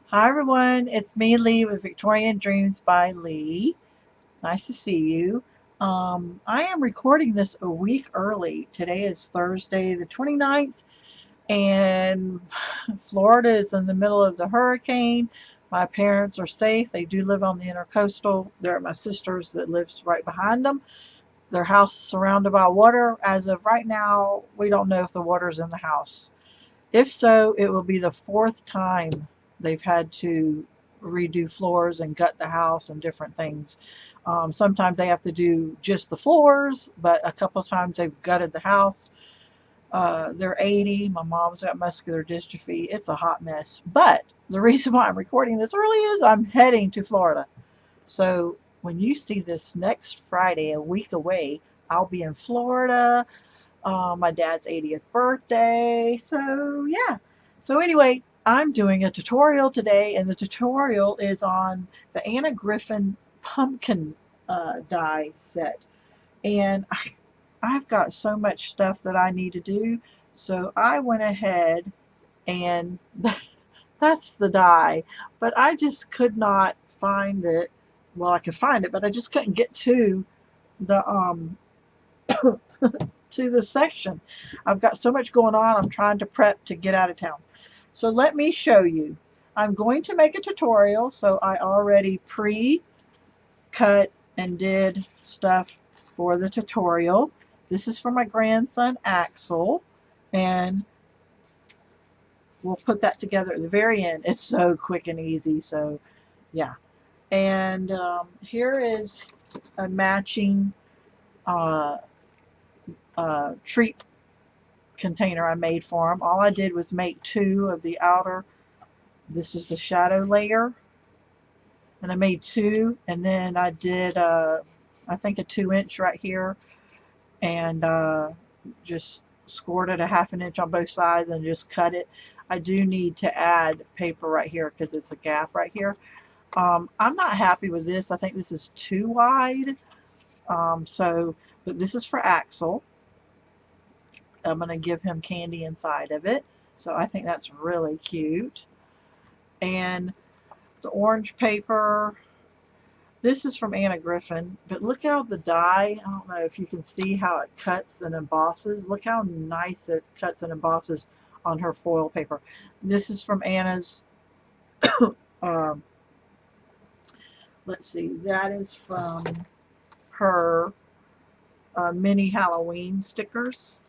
Hi everyone, it's me Leigh with Victorian Dreams by Leigh. Nice to see you. I am recording this a week early. Today is Thursday the 29th, and Florida is in the middle of the hurricane. My parents are safe. They do live on the intercoastal. They're my sisters that lives right behind them. Their house is surrounded by water. As of right now, we don't know if the water's in the house. If so, it will be the fourth time they've had to redo floors and gut the house and different things. Sometimes they have to do just the floors, but a couple of times they've gutted the house. They're 80. My mom's got muscular dystrophy. It's a hot mess. But the reason why I'm recording this early is I'm heading to Florida. So when you see this next Friday, a week away, I'll be in Florida. My dad's 80th birthday. So, yeah. So, anyway, I'm doing a tutorial today, and the tutorial is on the Anna Griffin pumpkin die set. And I've got so much stuff that I need to do. So, I went ahead and that's the die. But I just could not find it. Well, I could find it, but I just couldn't get to the to the section. I've got so much going on. I'm trying to prep to get out of town. So let me show you. I'm going to make a tutorial, so I already pre-cut and did stuff for the tutorial. This is for my grandson Axel, and we'll put that together at the very end. It's so quick and easy, so yeah. And here is a matching uh, treat container I made for them. All I did was make two of the outer. This is the shadow layer, and I made two, and then I did I think a 2-inch right here, and just scored it a 1/2 inch on both sides and just cut it. I do need to add paper right here because it's a gap right here. I'm not happy with this. I think this is too wide. But this is for Axel. I'm going to give him candy inside of it. So I think that's really cute. And the orange paper, this is from Anna Griffin, but look how the die, I don't know if you can see how it cuts and embosses. Look how nice it cuts and embosses on her foil paper. This is from Anna's, um, let's see, that is from her mini Halloween stickers.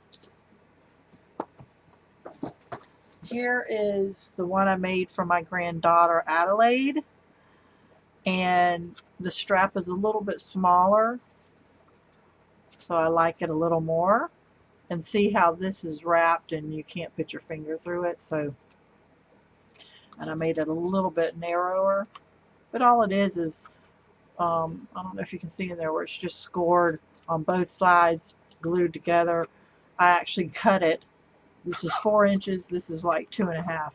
Here is the one I made for my granddaughter Adelaide, and the strap is a little bit smaller, so I like it a little more. And see how this is wrapped and you can't put your finger through it, so, and I made it a little bit narrower, but all it is I don't know if you can see in there where it's just scored on both sides, glued together. I actually cut it. This is 4 inches. This is like 2.5.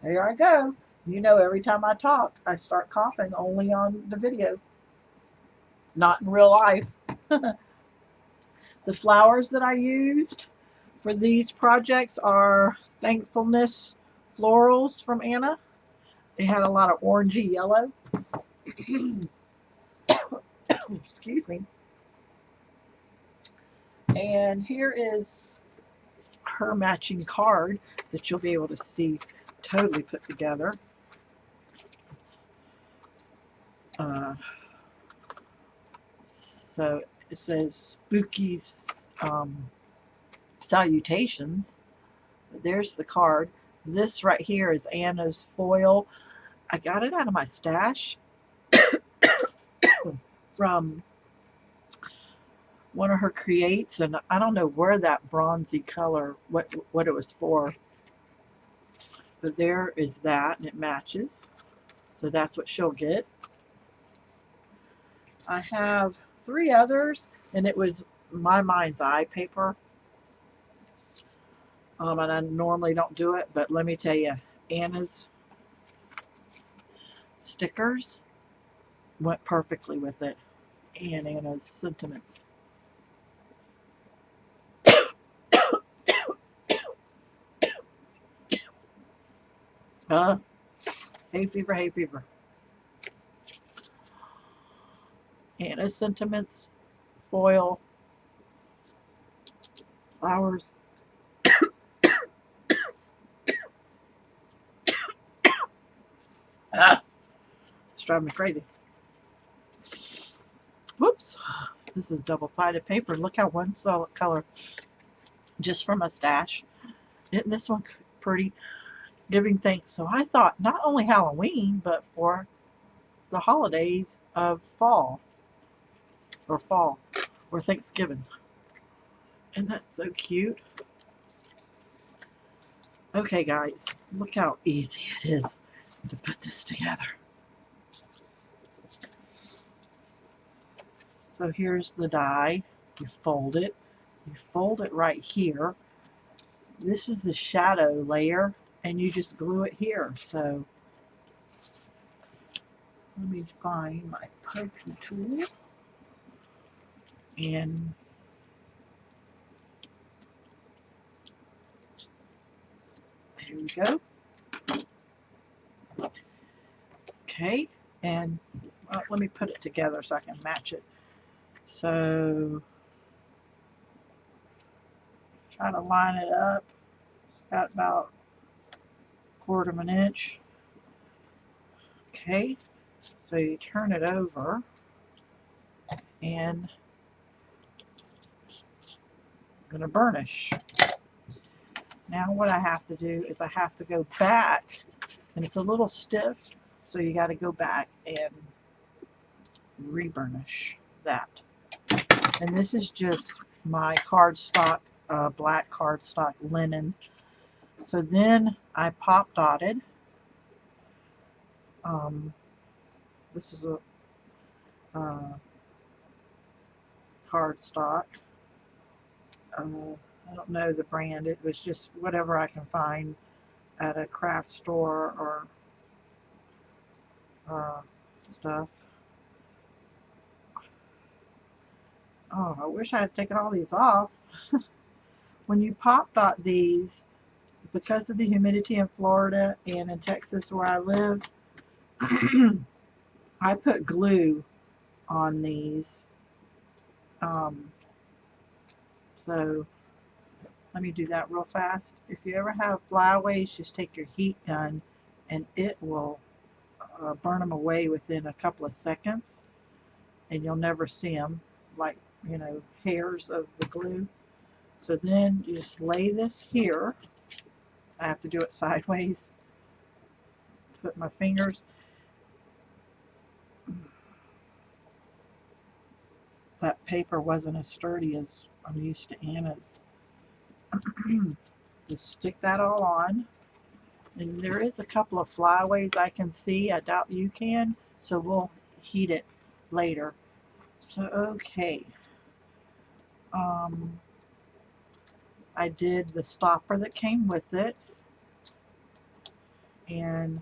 There I go. You know, every time I talk, I start coughing only on the video, not in real life. The flowers that I used for these projects are Thankfulness florals from Anna. They had a lot of orangey yellow. Excuse me. And here is her matching card that you'll be able to see totally put together. So it says spooky salutations. There's the card. This right here is Anna's foil. I got it out of my stash from one of her creates, and I don't know where that bronzy color, what it was for. But there is that, and it matches. So that's what she'll get. I have 3 others, and it was my mind's eye paper. And I normally don't do it, but let me tell you, Anna's stickers went perfectly with it, and Anna's sentiments. Uh, hay fever, hay fever. Anna's sentiments, foil, flowers. Ah, it's driving me crazy. Whoops. This is double-sided paper. Look how one solid color just from a stash. Isn't this one pretty? Giving thanks. So I thought not only Halloween, but for the holidays of fall or Thanksgiving. And that's so cute. Okay, guys, look how easy it is to put this together. So here's the die. You fold it. You fold it right here. This is the shadow layer, and you just glue it here. So let me find my pokey tool. And there we go. Okay, and let me put it together so I can match it. So try to line it up. It's got about 1/4 of an inch. Okay, so you turn it over and I'm going to burnish. Now what I have to do is I have to go back, and it's a little stiff, so you got to go back and re-burnish that. And this is just my cardstock, black cardstock linen. So then I pop dotted. This is a cardstock. I don't know the brand. It was just whatever I can find at a craft store or stuff. Oh, I wish I had taken all these off. When you pop dot these, because of the humidity in Florida and in Texas where I live, I put glue on these. So let me do that real fast. If you ever have flyaways, just take your heat gun and it will burn them away within a couple of seconds, and you'll never see them. It's like, you know, hairs of the glue. So then you just lay this here. I have to do it sideways. Put my fingers. That paper wasn't as sturdy as I'm used to Anna's. Just stick that all on. And there is a couple of flyaways I can see. I doubt you can, so we'll heat it later. So, okay. I did the stopper that came with it. And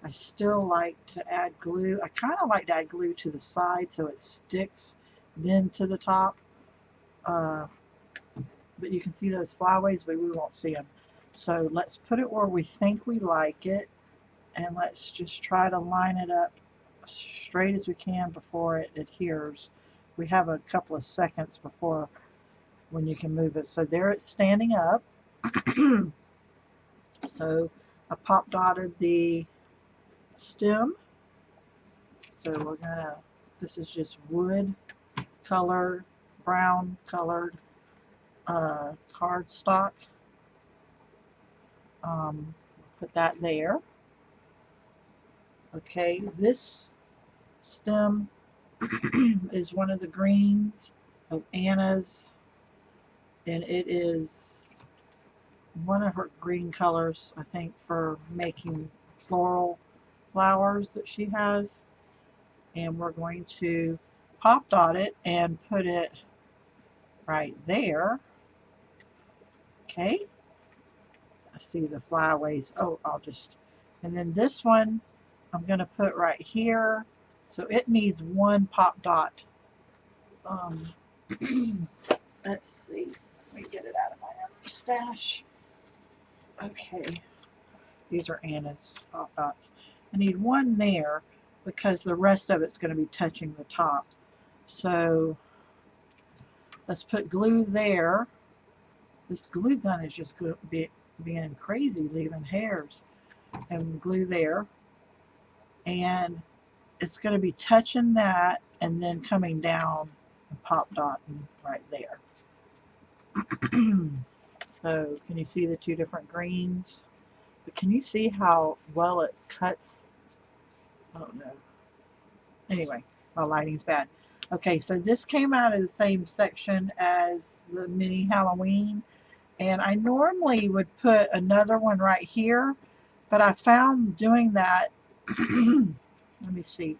I still like to add glue. I kind of like to add glue to the side so it sticks then to the top. But you can see those flyaways, but we won't see them. So let's put it where we think we like it, and let's just try to line it up straight as we can before it adheres. We have a couple of seconds before when you can move it. So there it's standing up. So I pop dotted the stem. So we're gonna, this is just wood colored, brown colored cardstock. Put that there. Okay, this stem is one of the greens of Anna's, and it is one of her green colors, I think, for making floral flowers that she has. And we're going to pop dot it and put it right there. Okay, I see the flyaways. Oh, I'll just, and then this one I'm going to put right here. So it needs one pop dot. Let's see. Let me get it out of my other stash. Okay. These are Anna's pop dots. I need one there because the rest of it's going to be touching the top. So let's put glue there. This glue gun is just being crazy, leaving hairs. And glue there. And it's going to be touching that and then coming down and pop dotting right there. So can you see the two different greens? But can you see how well it cuts? I don't know. Anyway, my lighting's bad. Okay, so this came out of the same section as the mini Halloween. And I normally would put another one right here, but I found doing that, let me see,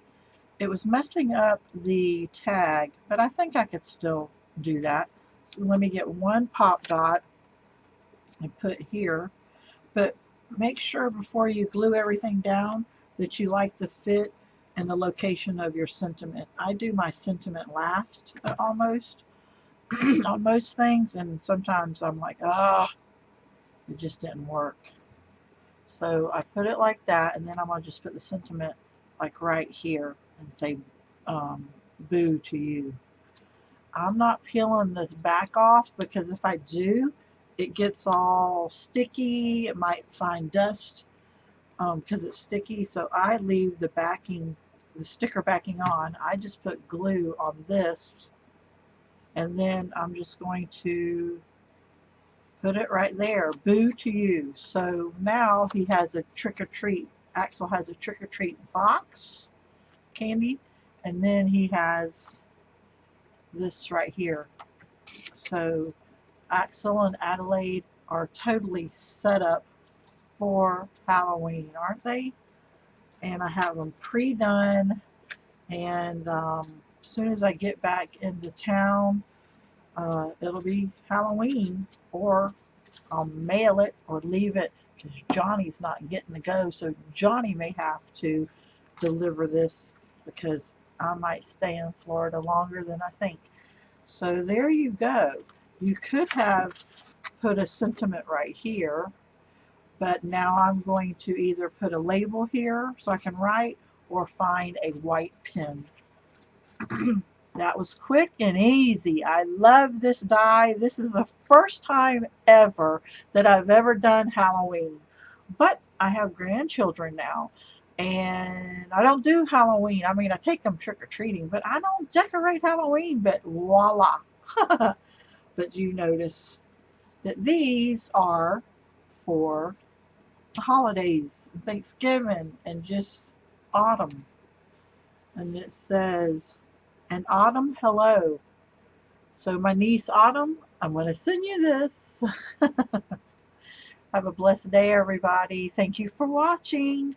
it was messing up the tag, but I think I could still do that. So let me get one pop dot and put here, but make sure before you glue everything down that you like the fit and the location of your sentiment. I do my sentiment last almost on most things, and sometimes I'm like, it just didn't work. So I put it like that, and then I'm going to just put the sentiment like right here and say boo to you. I'm not peeling this back off because if I do, it gets all sticky. It might find dust because it's sticky. So I leave the backing, the sticker backing on. I just put glue on this, and then I'm just going to put it right there. Boo to you. So now he has a trick-or-treat. Axel has a trick-or-treat box candy, and then he has this right here. So Axel and Adelaide are totally set up for Halloween, aren't they? And I have them pre-done, and as soon as I get back into town, it'll be Halloween, or I'll mail it or leave it because Johnny's not getting to go, so Johnny may have to deliver this because I might stay in Florida longer than I think. So there you go. You could have put a sentiment right here, but now I'm going to either put a label here so I can write or find a white pen. That was quick and easy. I love this die. This is the first time ever that I've ever done Halloween. But I have grandchildren now, and I don't do Halloween. I mean, I take them trick-or-treating, but I don't decorate Halloween, but voila. But you notice that these are for the holidays, Thanksgiving, and just autumn. And it says, an autumn hello. So my niece Autumn, I'm going to send you this. Have a blessed day, everybody. Thank you for watching.